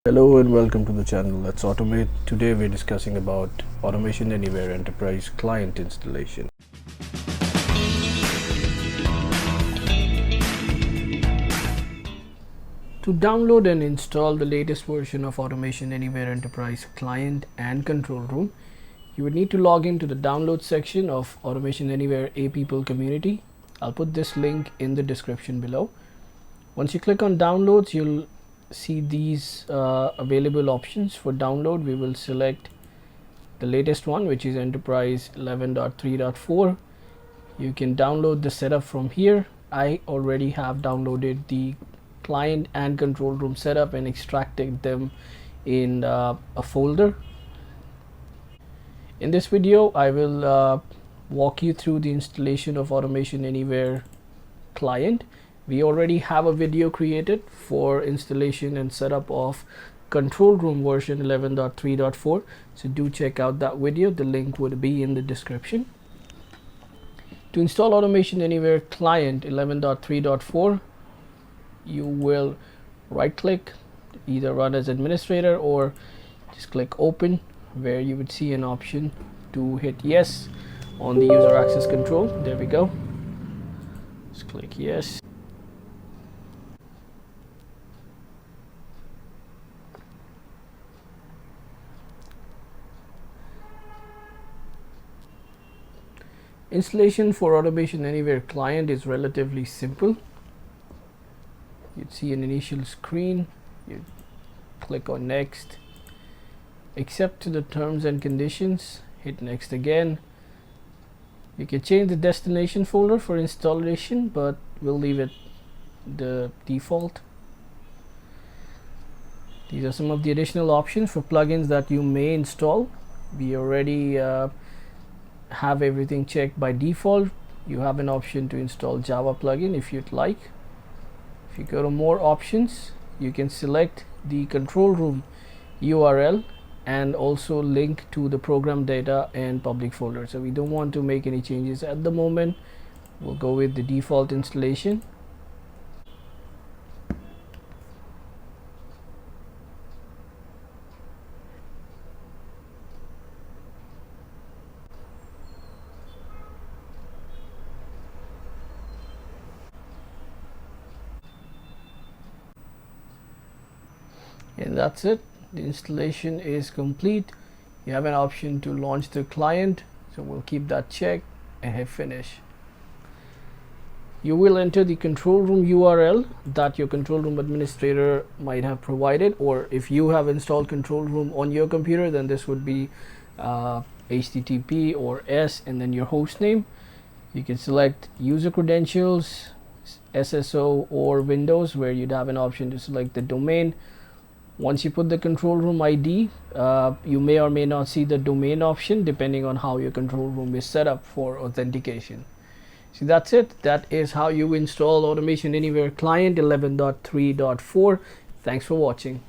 Hello and welcome to the channel Let's Automate. Today we're discussing about Automation Anywhere Enterprise Client installation. To download and install the latest version of Automation Anywhere Enterprise Client and Control Room, you would need to log into the download section of Automation Anywhere A-People community. I'll put this link in the description below. Once you click on downloads, you'll see these available options for download. We will select the latest one, which is Enterprise 11.3.4. You can download the setup from here. I already have downloaded the client and control room setup and extracted them in a folder. In this video, I will walk you through the installation of Automation Anywhere client. We already have a video created for installation and setup of control room version 11.3.4, so do check out that video. The link would be in the description. To install Automation Anywhere client 11.3.4, you will right click, either run as administrator or just click open, where you would see an option to hit yes on the user access control. There we go. Just click yes. Installation for Automation Anywhere client is relatively simple. You'd see an initial screen, you click on next, accept to the terms and conditions, hit next again. You can change the destination folder for installation, but we'll leave it the default. These are some of the additional options for plugins that you may install. We already have everything checked by default. You have an option to install Java plugin if you'd like. If you go to more options, you can select the control room URL and also link to the program data and public folder. So we don't want to make any changes at the moment. We'll go with the default installation. And that's it. The installation is complete. You have an option to launch the client, so we'll keep that checked and hit finish. You will enter the control room URL that your control room administrator might have provided, or if you have installed control room on your computer, then this would be HTTP or S and then your host name. You can select user credentials, SSO or Windows, where you'd have an option to select the domain. Once you put the control room ID, you may or may not see the domain option depending on how your control room is set up for authentication. So that's it. That is how you install Automation Anywhere client 11.3.4. Thanks for watching.